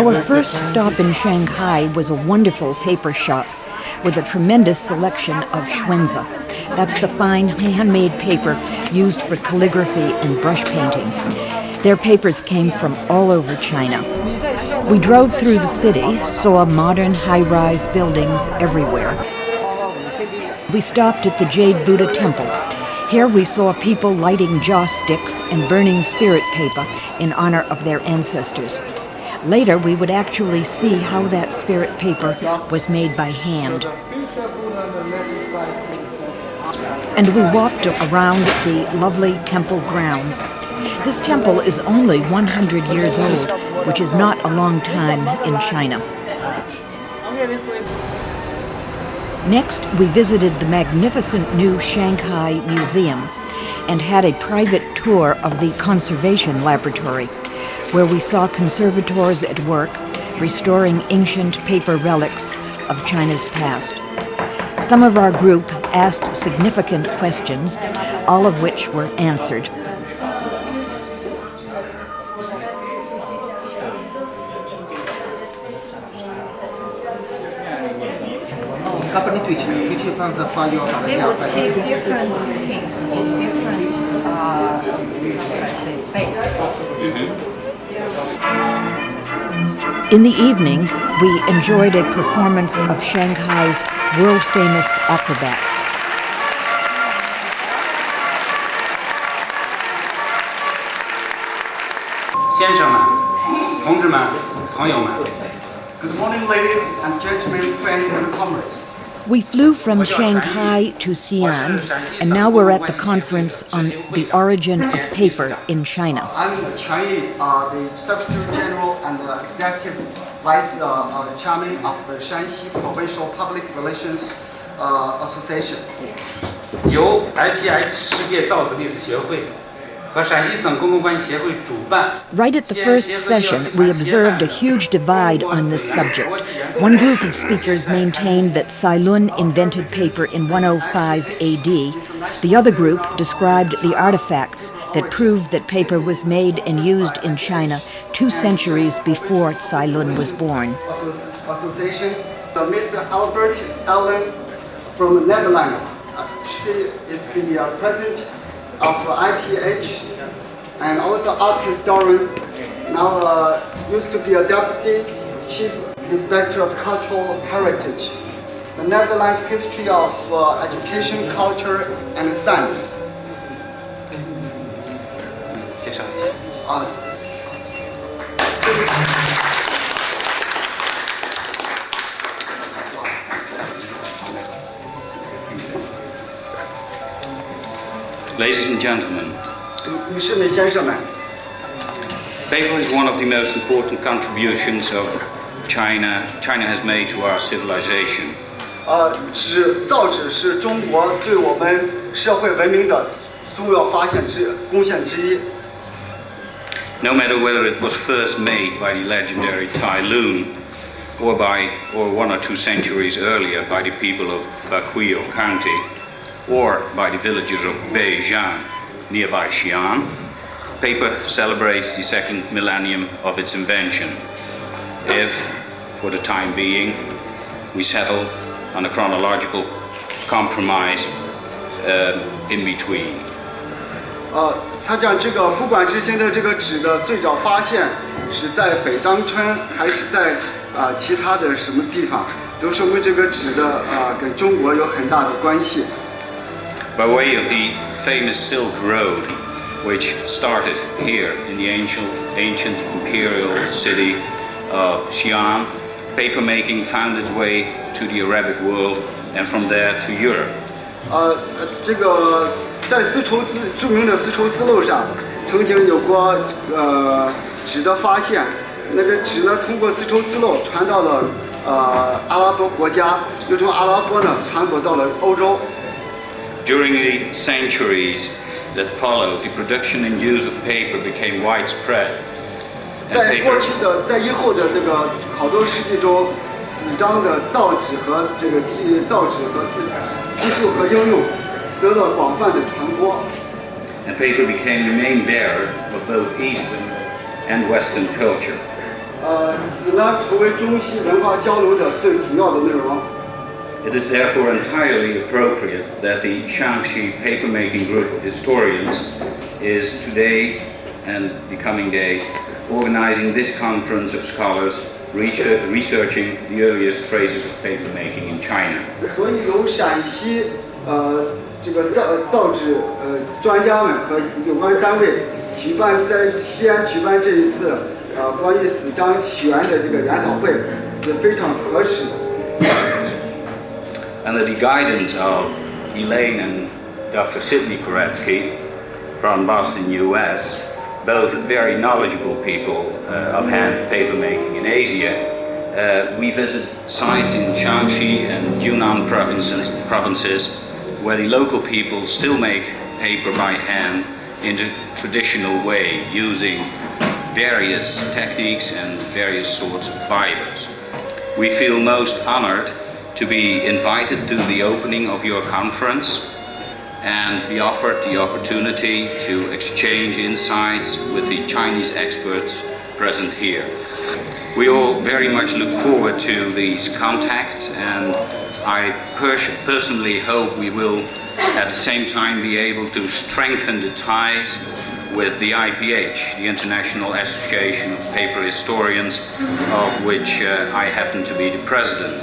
Our first stop in Shanghai was a wonderful paper shop with a tremendous selection of xuanzi. That's the fine handmade paper used for calligraphy and brush painting. Their papers came from all over China. We drove through the city, saw modern high-rise buildings everywhere. We stopped at the Jade Buddha Temple. Here we saw people lighting joss sticks and burning spirit paper in honor of their ancestors. Later, we would actually see how that spirit paper was made by hand. And we walked around the lovely temple grounds. This temple is only 100 years old, which is not a long time in China. Next, we visited the magnificent new Shanghai Museum and had a private tour of the conservation laboratory, where we saw conservators at work restoring ancient paper relics of China's past. Some of our group asked significant questions, all of which were answered. They would keep different things in different, space. In the evening, we enjoyed a performance of Shanghai's world-famous acrobats. Good morning, ladies and gentlemen, friends and comrades. We flew from Shanghai to Xi'an, and now we're at the conference on the origin of paper in China. I'm Qian Yi, the Secretary General and Executive Vice Chairman of the Shanxi Provincial Public Relations Association. 由 IPI 世界造纸历史协会和陕西省公共关系协会主办。 Right at the first session, we observed a huge divide on this subject. One group of speakers maintained that Cailun invented paper in 105 AD. The other group described the artifacts that proved that paper was made and used in China 2 centuries before Cailun was born. Association, Mr. Albert Allen from the Netherlands. She is the president of IPH and also art historian. Now used to be a deputy chief inspector of cultural heritage. The Netherlands history of education, culture, and science. 介绍一下。Ladies and gentlemen, 女士们、先生们， paper is one of the most important contributions of China has made to our civilization. 造纸是中国对我们社会文明的重要贡献之一。 No matter whether it was first made by the legendary Tai Lun or 1 or 2 centuries earlier by the people of Bakuyo County or by the villagers of Beijing nearby Xi'an, paper celebrates the 2nd millennium of its invention. If, for the time being, we settle on a chronological compromise in between. 他讲这个，不管是现在这个纸的最早发现是在北张川，还是在其他的什么地方，都说明这个纸的跟中国有很大的关系。 By way of the famous Silk Road, which started here in the ancient imperial city of Xi'an, papermaking found its way to the Arabic world and from there to Europe. 这个在著名的丝绸之路上，曾经有过纸的发现。那个纸呢，通过丝绸之路传到了阿拉伯国家，又从阿拉伯呢传播到了欧洲。 During the centuries that followed, the production and use of paper became widespread. 在过去的，在以后的这个好多世纪中，纸张的造纸和这个造纸和技术和应用得到广泛的传播。 And paper became the main bearer of both Eastern and Western culture. 此呢成为中西文化交流的最主要的内容。It is therefore entirely appropriate that the Shanghai papermaking group of historians is today and the coming days organizing this conference of scholars researching the earliest traces of papermaking in China. 所以由陕西这个造纸专家们和有关单位在西安举办这一次关于纸张起源的这个研讨会是非常合适的。Under the guidance of Elaine and Dr. Sidney Koretsky from Boston, US, both very knowledgeable people of hand papermaking in Asia, we visit sites in Shanghai and Yunnan provinces where the local people still make paper by hand in the traditional way, using various techniques and various sorts of fibers. We feel most honored to be invited to the opening of your conference and be offered the opportunity to exchange insights with the Chinese experts present here. We all very much look forward to these contacts, and I personally hope we will at the same time be able to strengthen the ties with the IPH, the International Association of Paper Historians, of which I happen to be the president.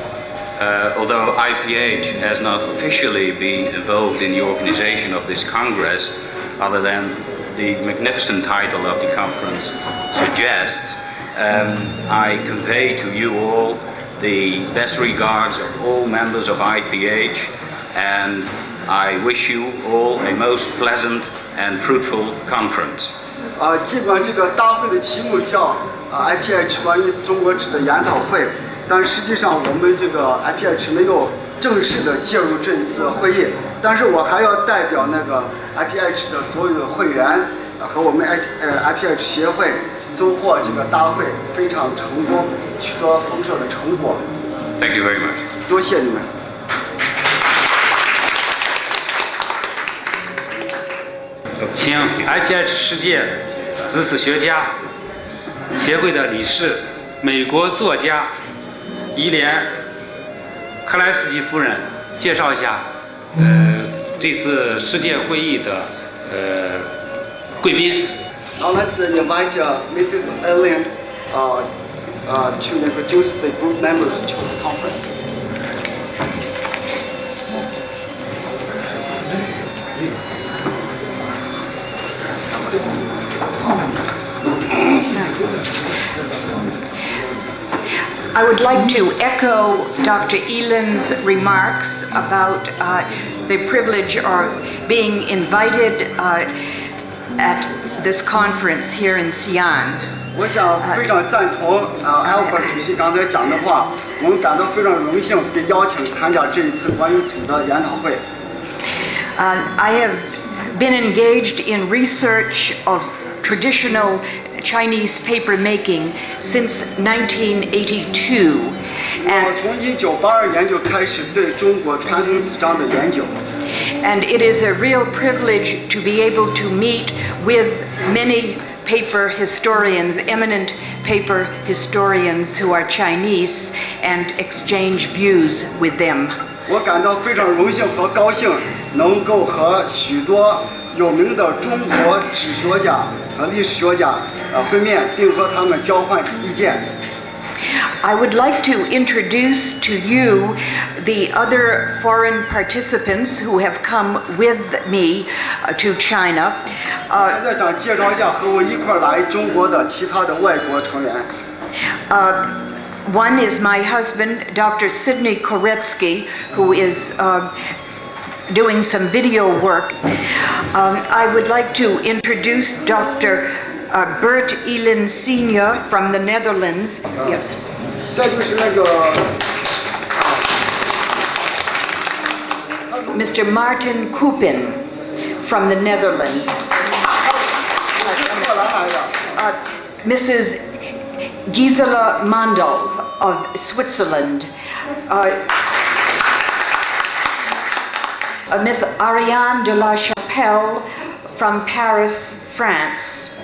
Although IPH has not officially been involved in the organization of this Congress, other than the magnificent title of the conference suggests, I convey to you all the best regards of all members of IPH, and I wish you all a most pleasant and fruitful conference. 尽管这个大会的题目叫IPH 关于中国纸的研讨会，但实际上我们这个 IPH 没有正式的介入这一次会议，但是我还要代表那个 IPH 的所有的会员和我们IPH 协会收获这个大会非常成功，取得丰硕的成果。Thank you very much. 多谢你们。请 IPH 世界知识学家协会的理事、美国作家伊莲·克莱斯基夫人介绍一下这次世界会议的贵宾。Now let's invite Mrs. Ellen to introduce the group members to the conference. I would like to echo Dr. Elan's remarks about the privilege of being invited at this conference here in Xi'an. 我想非常赞同Albert 主席刚才讲的话，我们感到非常荣幸被邀请参加这一次关于纸的研讨会。I have been engaged in research of traditional Chinese paper making since 1982. 我从1982年就开始对中国传统纸张的研究。And it is a real privilege to be able to meet with many paper historians, eminent paper historians who are Chinese, and exchange views with them. 我感到非常荣幸和高兴，能够和许多有名的中国纸学家和历史学家会面，并和他们交换意见。I would like to introduce to you the other foreign participants who have come with me to China. 现在想介绍一下和我一块来中国的其他的外国成员。One is my husband, Dr. Sidney Koretsky, who is doing some video work. I would like to introduce Dr. Bert Elin Sr. from the Netherlands. Yes. 再就是那个 Mr. Martin Koopin from the Netherlands. Mrs. Gisela Mandel of Switzerland. Miss Ariane de la Chapelle from Paris, France.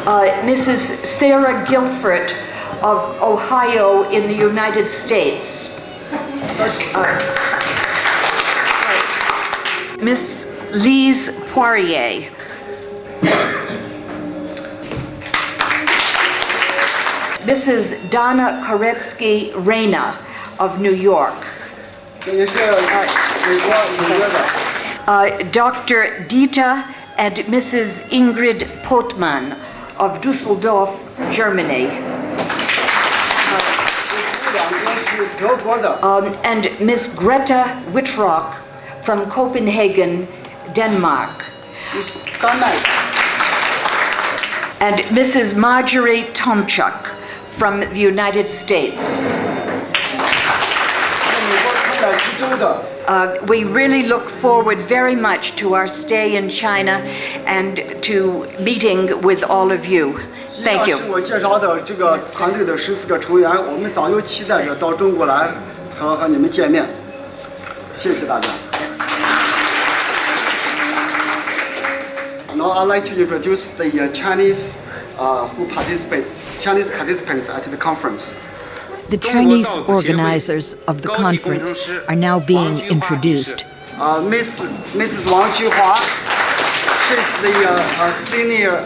Mrs. Sarah Guilford of Ohio in the United States. Miss Lise Poirier. Mrs. Donna Koretsky-Reyna of New York. Dr. Dita and Mrs. Ingrid Potman of Düsseldorf, Germany. And Miss Greta Wittrock from Copenhagen, Denmark. And Mrs. Marjorie Tomchuk from the United States. We really look forward very much to our stay in China and to meeting with all of you. Thank you. 我介绍的这个团队的14个成员，我们早就期待着到中国来和你们见面。谢谢大家。Now I'd like to introduce the Chinese Chinese participants at the conference. The Chinese organizers of the conference are now being introduced. Mrs. Wang Qihua, she's the senior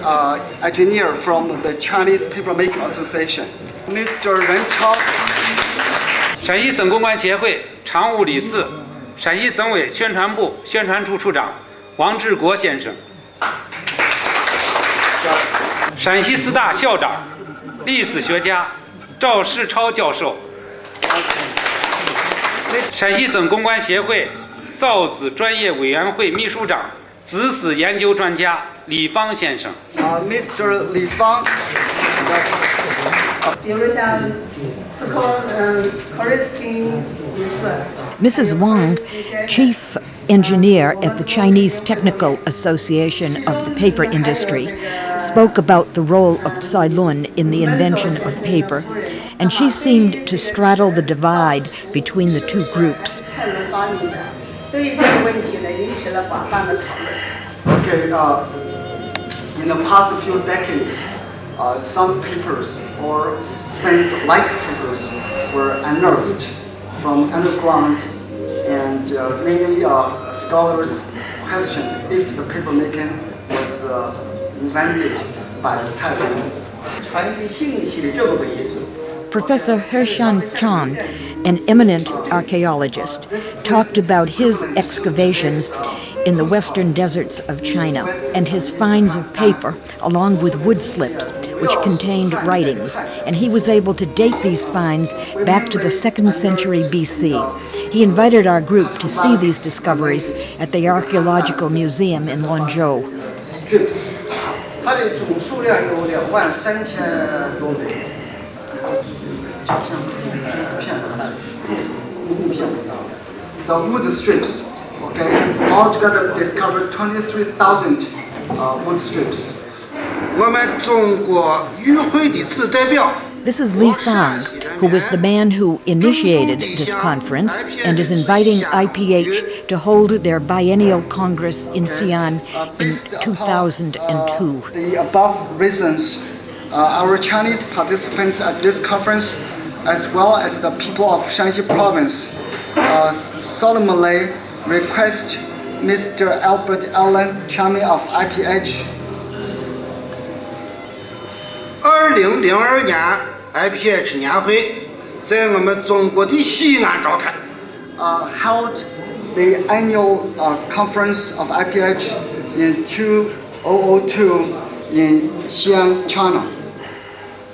engineer from the Chinese Papermaking Association. Mr. Ren Chao, 陕西省公关协会常务理事、陕西省委宣传部宣传处处长王志国先生，陕西师大校长、历史学家赵世超教授，陕西省公关协会造纸专业委员会秘书长、知识研究专家李芳先生。Mr. Li Fang. 比如像斯科Koretsky 女士。Mrs. Wang, chief engineer at the Chinese Technical Association of the Paper Industry, spoke about the role of Cailun in the invention of paper, and she seemed to straddle the divide between the two groups. Okay, in the past few decades, some papers or things like papers were unearthed from underground, and many scholars questioned if the papermaking was invented by Cai Lun. Professor Hershan Chan, an eminent archaeologist, talked about his excavations in the western deserts of China and his finds of paper along with wood slips which contained writings, and he was able to date these finds back to the 2nd century BC. He invited our group to see these discoveries at the Archaeological Museum in Lanzhou. Strips. 它的总数量有23000多枚，So wood strips, okay, altogether discovered 23,000 wood strips. 我们中国与会的字代表。 This is Li Fang, who was the man who initiated this conference and is inviting IPH to hold their biennial congress in Xi'an in 2002. The above reasons, our Chinese participants at this conference, as well as the people of Shanxi province, solemnly request Mr. Albert Allen, chairman of IPH, 2002年 IPH 年会在我们中国的西安召开。held the annual conference of IPH in 2002 in Xi'an, China.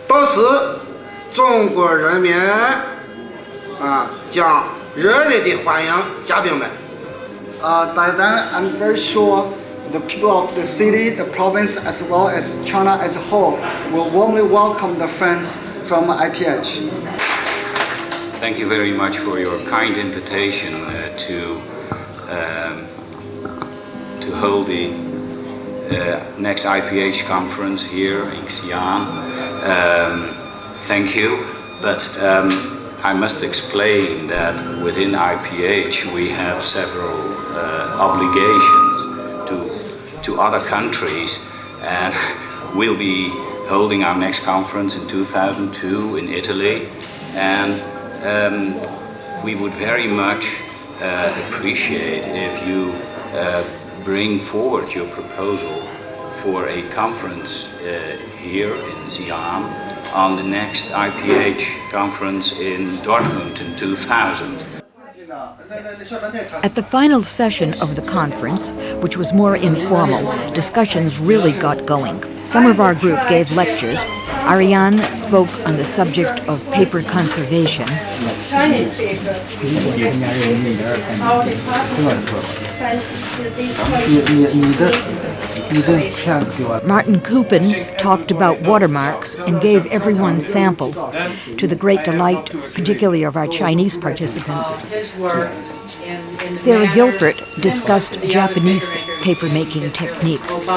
到时中国人民将热烈的欢迎嘉宾们。By then, I'm very sure the people of the city, the province, as well as China as a whole, will warmly welcome the friends from IPH. Thank you very much for your kind invitation to hold the next IPH conference here in Xi'an. Thank you, but I must explain that within IPH we have several obligations to other countries, and we'll be holding our next conference in 2002 in Italy, and we would very much appreciate if you bring forward your proposal for a conference here in Xi'an on the next IPH conference in Dortmund in 2000. At the final session of the conference, which was more informal, discussions really got going. Some of our group gave lectures. Ariane spoke on the subject of paper conservation. Chinese paper. Martin Koopin talked about watermarks and gave everyone samples, to the great delight, particularly of our Chinese participants. Sarah Guilford discussed Japanese papermaking techniques.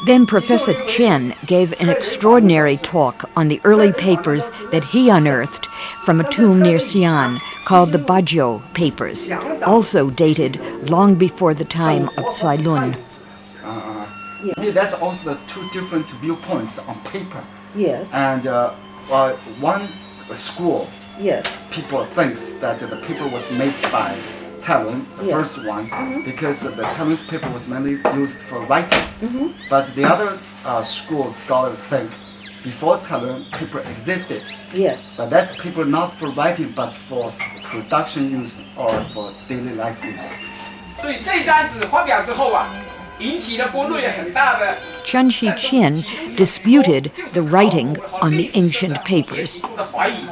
Then Professor Chen gave an extraordinary talk on the early papers that he unearthed from a tomb near Xi'an called the Bajio papers, also dated long before the time of Cailun. That's also the two different viewpoints on paper. Yes. And one school, Yes. people thinks that the paper was made by Cailun, the first one, because the Cailun's paper was mainly used for writing. But the other school scholars think before Cailun, paper existed. Yes. But that's paper not for writing, but for production use or for daily life use. 所以这张纸发表之后啊，引起了国内很大的 Chen Shiqian disputed the writing on the ancient papers. 的怀疑。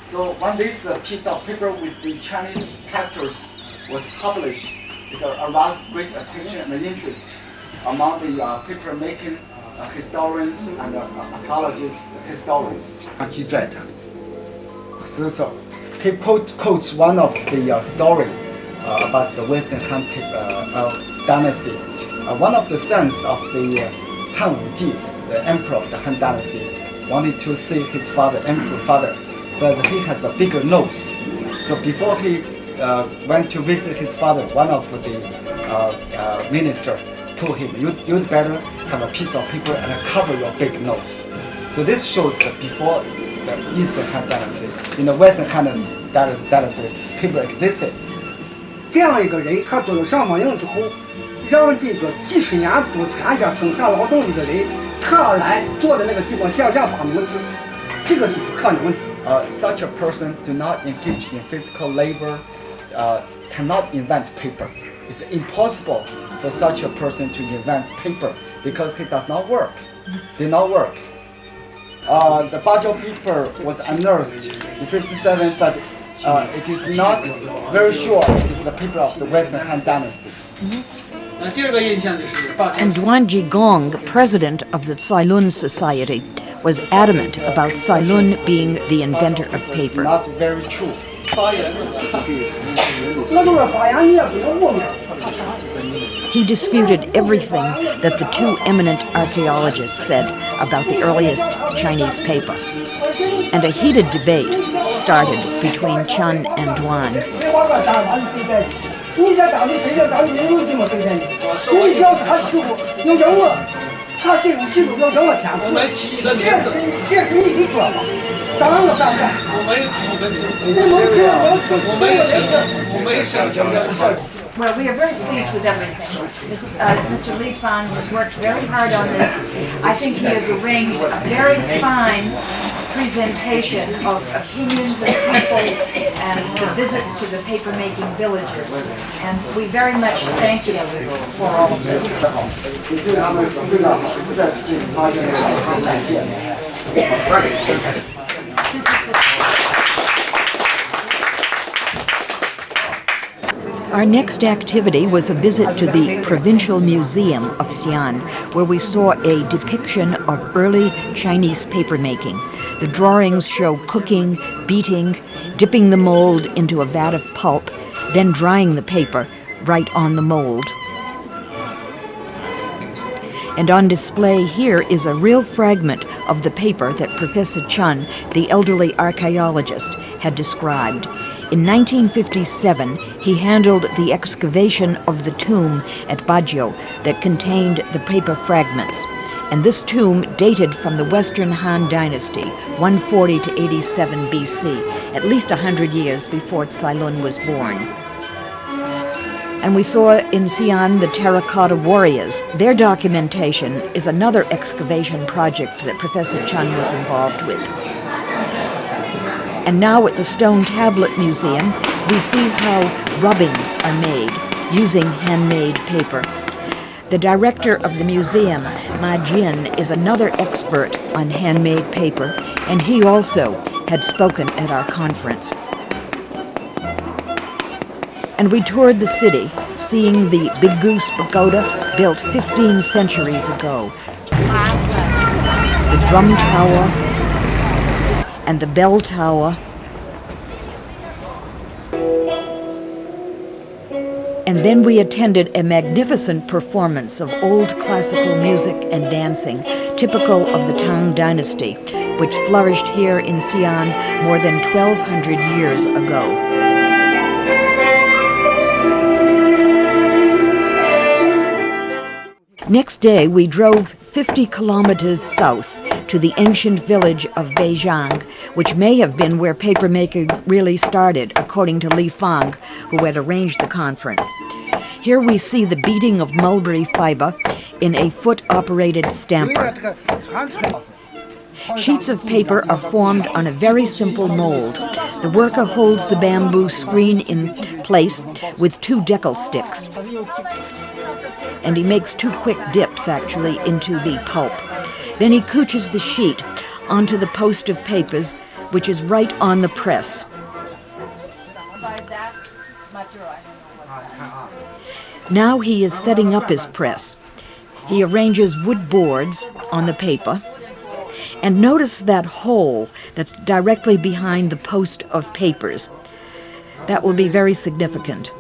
So when this piece of paper with the Chinese characters was published, it aroused great attention and interest among the paper making historians and archaeologists, historians. 记载的。 So he quotes one of the stories about the Western Han dynasty. One of the sons of the Han Wuji, the emperor of the Han dynasty, wanted to see his father, emperor father, but he has a bigger nose. So before he went to visit his father, one of the minister told him, you'd better have a piece of paper and cover your big nose. So this shows that before the Eastern Han dynasty, in the Western Han dynasty, paper existed. 这样一个人，他做了上访营之后，让这个几十年不参加生产劳动力的人，他来坐在那个地方想发明字，这个是不可能的。Such a person do not engage in physical labor, cannot invent paper. It's impossible for such a person to invent paper because he does not work. Did not work. The Bajio paper was unearthed in 57, but it is not very sure it is the paper of the Western Han dynasty. And Duan Jigong, president of the Cailun Society, was adamant about Cailun being the inventor of paper. Not very true. He disputed everything that the two eminent archaeologists said about the earliest Chinese paper. And a heated debate started between Chen and Duan. 你在当地对待当地人有这么对待你？你叫啥师傅要叫我，他谁用记录要叫我签字？这是你的做法，当然我反感。我没有起你的名字，我没有想讲。 Well, we are very pleased with everything. Mr. Li Fan has worked very hard on this. I think he has arranged a very fine presentation of opinions and people and the visits to the paper-making villages. And we very much thank you for all of this. Our next activity was a visit to the Provincial Museum of Xi'an, where we saw a depiction of early Chinese papermaking. The drawings show cooking, beating, dipping the mold into a vat of pulp, then drying the paper right on the mold. And on display here is a real fragment of the paper that Professor Chen, the elderly archaeologist, had described. In 1957, he handled the excavation of the tomb at Baguio that contained the paper fragments. And this tomb dated from the Western Han Dynasty, 140 to 87 BC, at least 100 years before Tsai Lun was born. And we saw in Xi'an the terracotta warriors. Their documentation is another excavation project that Professor Chun was involved with. And now at the Stone Tablet Museum, we see how rubbings are made using handmade paper. The director of the museum, Ma Jin, is another expert on handmade paper, and he also had spoken at our conference. And we toured the city, seeing the Big Goose Pagoda, built 15 centuries ago, the Drum Tower, and the Bell Tower, and then we attended a magnificent performance of old classical music and dancing, typical of the Tang Dynasty, which flourished here in Xi'an more than 1,200 years ago. Next day, we drove 50 kilometers south to the ancient village of Beijing, which may have been where papermaking really started, according to Li Fang, who had arranged the conference. Here we see the beating of mulberry fiber in a foot-operated stamper. Sheets of paper are formed on a very simple mold. The worker holds the bamboo screen in place with 2 decal sticks. And he makes 2 quick dips, actually, into the pulp. Then he couches the sheet onto the post of papers, which is right on the press. Now he is setting up his press. He arranges wood boards on the paper. And notice that hole that's directly behind the post of papers. That will be very significant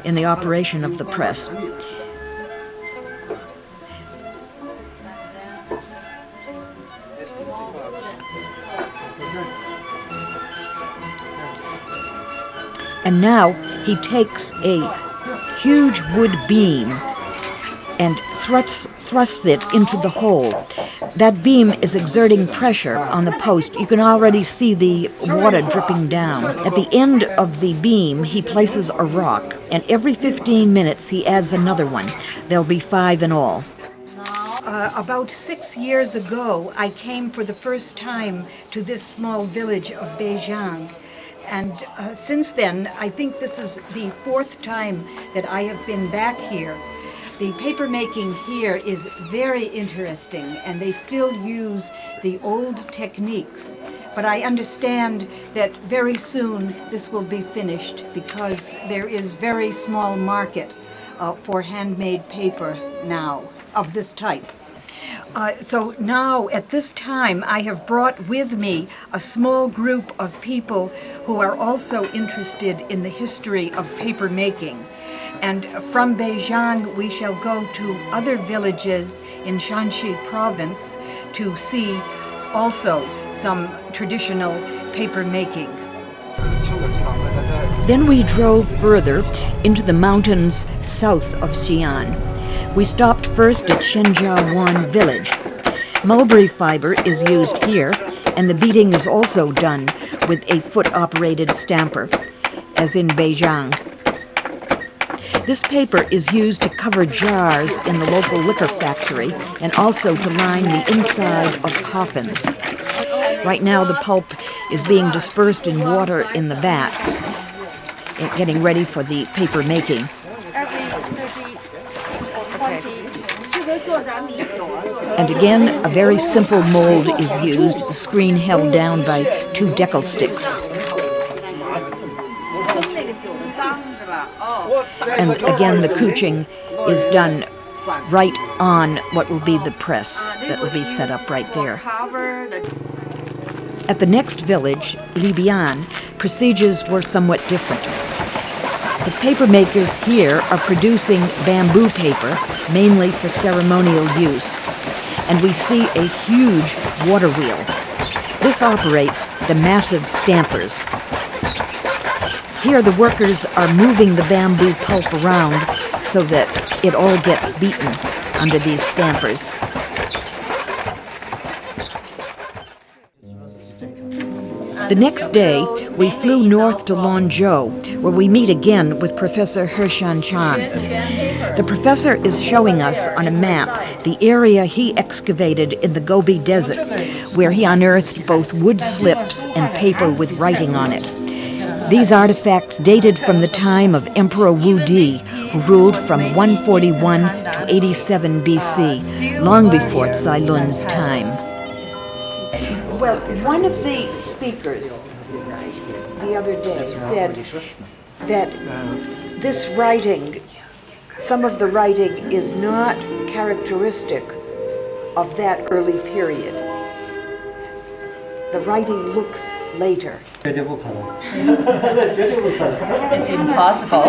in the operation of the press. And now he takes a huge wood beam and thrusts it into the hole. That beam is exerting pressure on the post. You can already see the water dripping down. At the end of the beam, he places a rock, and every 15 minutes he adds another one. There'll be 5 in all. About 6 years ago, I came for the first time to this small village of Beijing. And since then, I think this is the 4th time that I have been back here. The papermaking here is very interesting, and they still use the old techniques. But I understand that very soon this will be finished because there is very small market for handmade paper now of this type. So now, at this time, I have brought with me a small group of people who are also interested in the history of paper making. And from Beijing, we shall go to other villages in Shanghai province to see also some traditional paper making. Then we drove further into the mountains south of Xi'an. We stopped first at Shenzhouwan village. Mulberry fiber is used here, and the beating is also done with a foot-operated stamper, as in Beijing. This paper is used to cover jars in the local liquor factory and also to line the inside of coffins. Right now the pulp is being dispersed in water in the vat, getting ready for the paper making. And again, a very simple mold is used, the screen held down by 2 decal sticks. And again, the couching is done right on what will be the press that will be set up right there. At the next village, Libian, procedures were somewhat different. The paper makers here are producing bamboo paper, mainly for ceremonial use. And we see a huge water wheel. This operates the massive stampers. Here the workers are moving the bamboo pulp around so that it all gets beaten under these stampers. The next day, we flew north to Lanzhou, where we meet again with Professor Hershan Chan. The professor is showing us on a map the area he excavated in the Gobi Desert, where he unearthed both wood slips and paper with writing on it. These artifacts dated from the time of Emperor Wu Di, who ruled from 141 to 87 BC, long before Cai Lun's time. Well, one of the speakers the other day said that this writing, some of the writing is not characteristic of that early period. The writing looks later. It's impossible.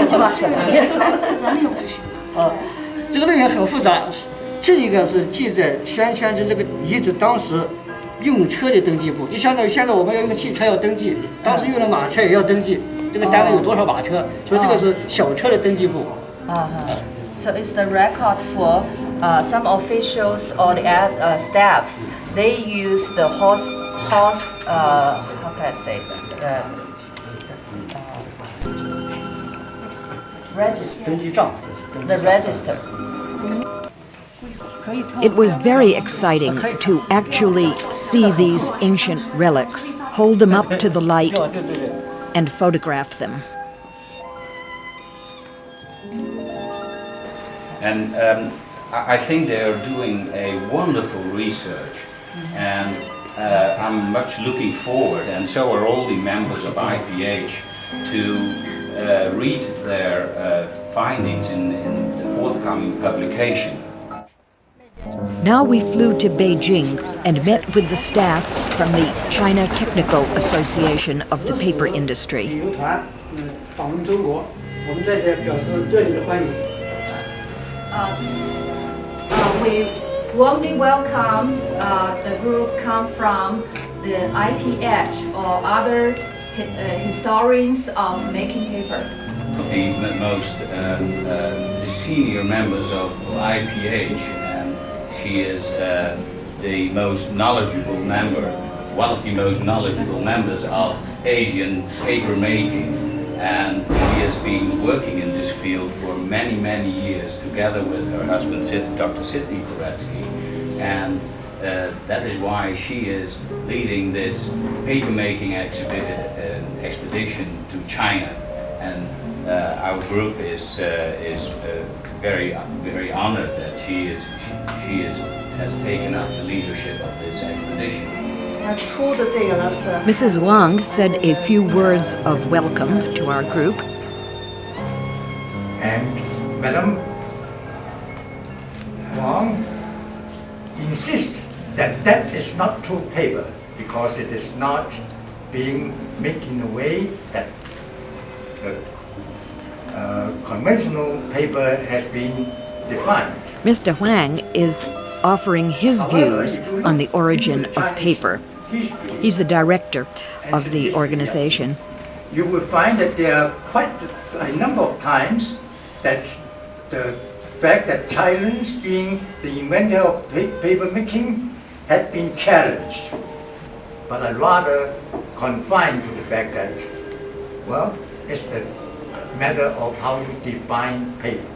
这个内容很复杂，这一个是记载宣传着这个遗址当时用车的登记簿，就相当于现在我们要用汽车要登记，当时用的马车也要登记，这个单位有多少马车，所以这个是小车的登记簿。So it's the record for some officials or the staffs. They use the horse. How can I say that? Register. 登记账。The register. It was very exciting to actually see these ancient relics, hold them up to the light, and photograph them. And I think they are doing a wonderful research, and I'm much looking forward, and so are all the members of IPH, to read their findings in the forthcoming publication. Now we flew to Beijing and met with the staff from the China Technical Association of the paper industry. 旅游团访问中国，我们在这表示热烈的欢迎。 We warmly welcome the group come from the IPH or other historians of making paper. The most the senior members of IPH, and she is the most knowledgeable member, one of the most knowledgeable members of Asian paper making, and she has been working in this field for many, many years together with her husband, Dr. Sidney Koretsky, and that is why she is leading this paper-making expedition to China, and our group is very, very honored that she has taken up the leadership of this expedition. Mrs. Wang said a few words of welcome to our group. And Madam Wang insists that that is not true paper because it is not being made in a way that the conventional paper has been defined. Mr. Huang is offering his views on the origin of paper. He's the director of the organization. You will find that there are quite a number of times that the fact that Chinese, being the inventor of paper making, had been challenged. But I rather confine to the fact that, well, it's a matter of how you define paper.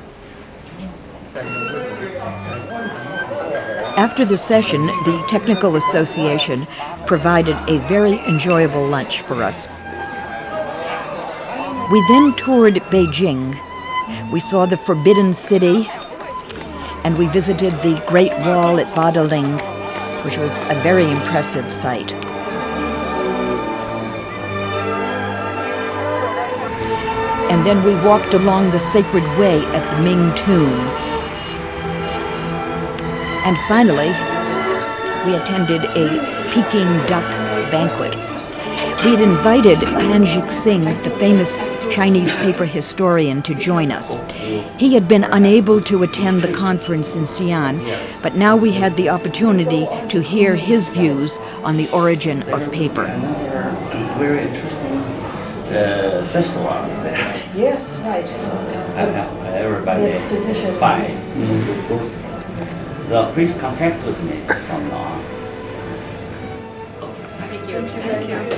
After the session, the Technical Association provided a very enjoyable lunch for us. We then toured Beijing. We saw the Forbidden City, and we visited the Great Wall at Badaling, which was a very impressive sight. And then we walked along the Sacred Way at the Ming Tombs. And finally, we attended a Peking duck banquet. We had invited Panjik Singh, the famous Chinese paper historian, to join us. He had been unable to attend the conference in Xi'an, but now we had the opportunity to hear his views on the origin of paper. Very interesting festival there. Yes, right. Everybody The exposition. buy. So please contact with me from now on. Thank you very much.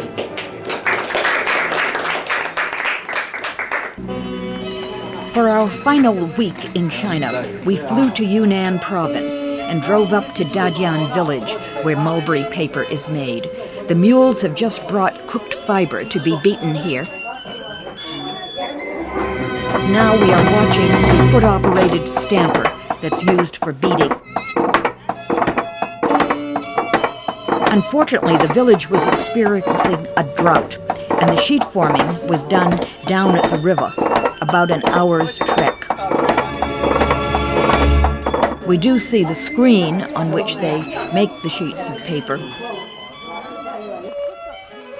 For our final week in China, we flew to Yunnan province and drove up to Dadian village, where mulberry paper is made. The mules have just brought cooked fiber to be beaten here. Now we are watching the foot-operated stamper that's used for beating. Unfortunately, the village was experiencing a drought, and the sheet forming was done down at the river, about an hour's trek. We do see the screen on which they make the sheets of paper.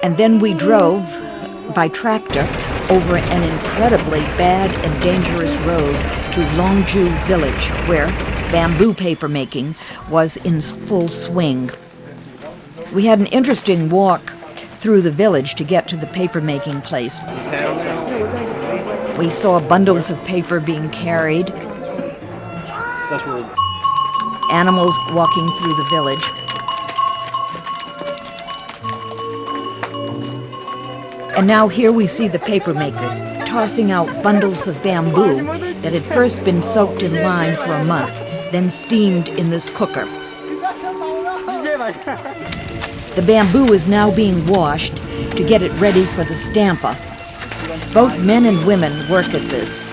And then we drove by tractor over an incredibly bad and dangerous road to Longju village, where bamboo paper making was in full swing. We had an interesting walk through the village to get to the paper making place. We saw bundles of paper being carried, animals walking through the village. And now here we see the paper makers tossing out bundles of bamboo that had first been soaked in lime for a month, then steamed in this cooker. The bamboo is now being washed to get it ready for the stamper. Both men and women work at this.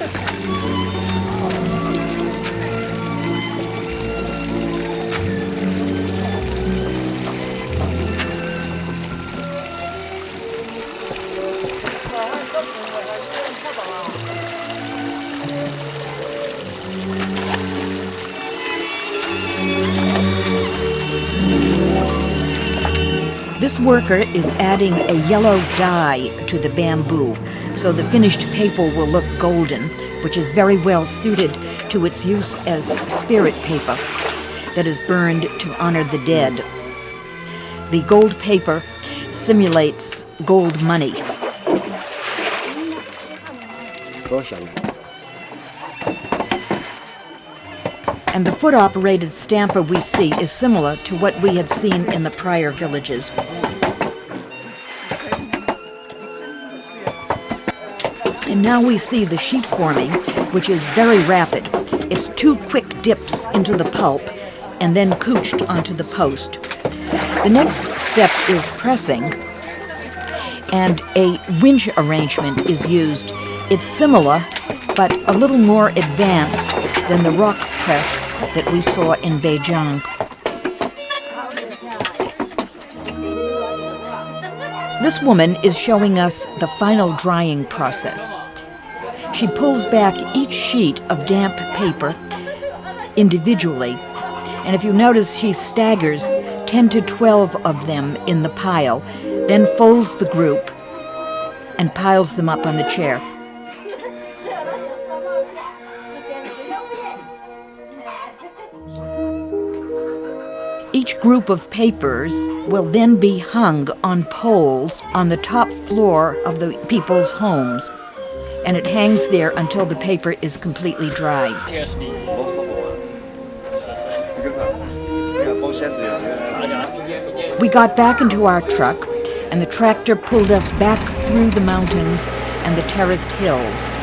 This worker is adding a yellow dye to the bamboo, so the finished paper will look golden, which is very well suited to its use as spirit paper that is burned to honor the dead. The gold paper simulates gold money. And the foot-operated stamper we see is similar to what we had seen in the prior villages. And now we see the sheet forming, which is very rapid. It's 2 quick dips into the pulp and then couched onto the post. The next step is pressing, and a winch arrangement is used. It's similar, but a little more advanced than the rock press that we saw in Beijing. This woman is showing us the final drying process. She pulls back each sheet of damp paper individually, and if you notice, she staggers 10 to 12 of them in the pile, then folds the group and piles them up on the chair. Each group of papers will then be hung on poles on the top floor of the people's homes, and it hangs there until the paper is completely dry. We got back into our truck, and the tractor pulled us back through the mountains and the terraced hills.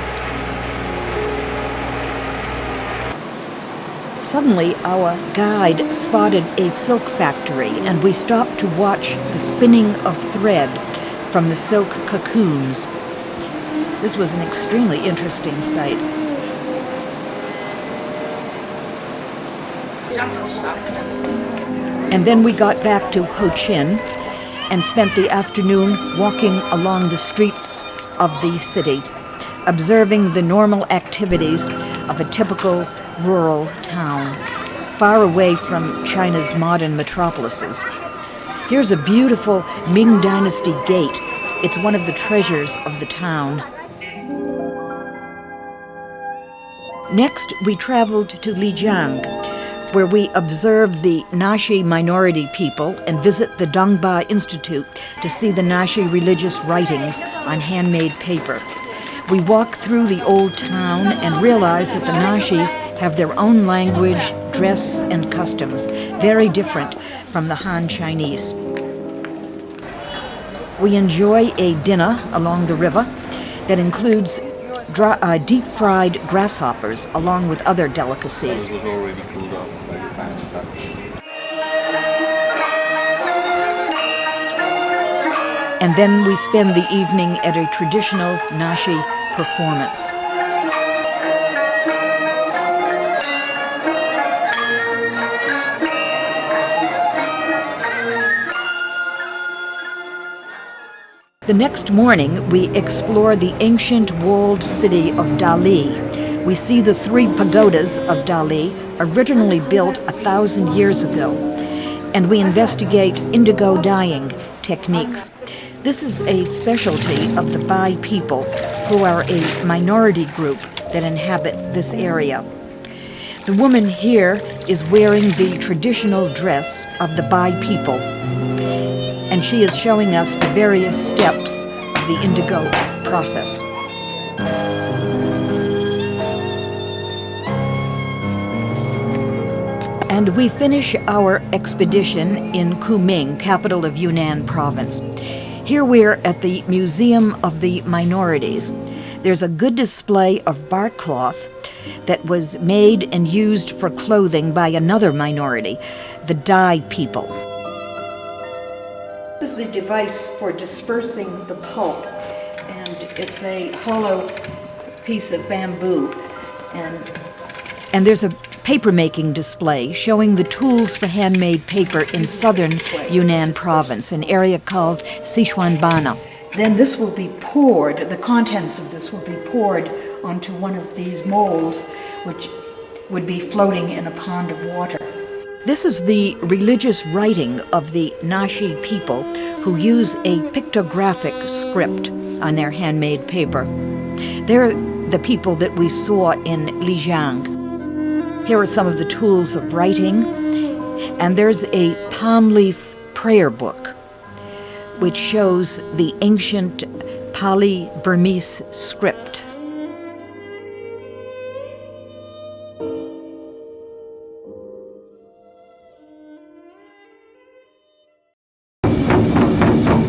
Suddenly, our guide spotted a silk factory, and we stopped to watch the spinning of thread from the silk cocoons. This was an extremely interesting sight. And then we got back to Ho Chin and spent the afternoon walking along the streets of the city, observing the normal activities of a typical rural town, far away from China's modern metropolises. Here's a beautiful Ming Dynasty gate. It's one of the treasures of the town. Next, we traveled to Lijiang, where we observe the Nashi minority people and visit the Dongba Institute to see the Nashi religious writings on handmade paper. We walk through the old town and realize that the Nashis have their own language, dress, and customs, very different from the Han Chinese. We enjoy a dinner along the river that includes deep-fried grasshoppers along with other delicacies. It was already cooled off by the time it got. And then we spend the evening at a traditional Nashi performance. The next morning, we explore the ancient walled city of Dali. We see the 3 pagodas of Dali, originally built 1,000 years ago, and we investigate indigo dyeing techniques. This is a specialty of the Bai people, who are a minority group that inhabit this area. The woman here is wearing the traditional dress of the Bai people, and she is showing us the various steps of the indigo process. And we finish our expedition in Kunming, capital of Yunnan province. Here we're at the Museum of the Minorities. There's a good display of bark cloth that was made and used for clothing by another minority, the Dai people. This is the device for dispersing the pulp, and it's a hollow piece of bamboo. And there's a papermaking display showing the tools for handmade paper in southern Yunnan province, an area called Sichuanbana. Then this will be poured, the contents of this will be poured onto one of these molds, which would be floating in a pond of water. This is the religious writing of the Nashi people who use a pictographic script on their handmade paper. They're the people that we saw in Lijiang. Here are some of the tools of writing, and there's a palm leaf prayer book, which shows the ancient Pali Burmese script.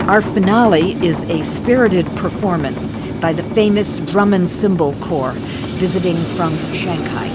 Our finale is a spirited performance by the famous Drum and Cymbal Corps visiting from Shanghai.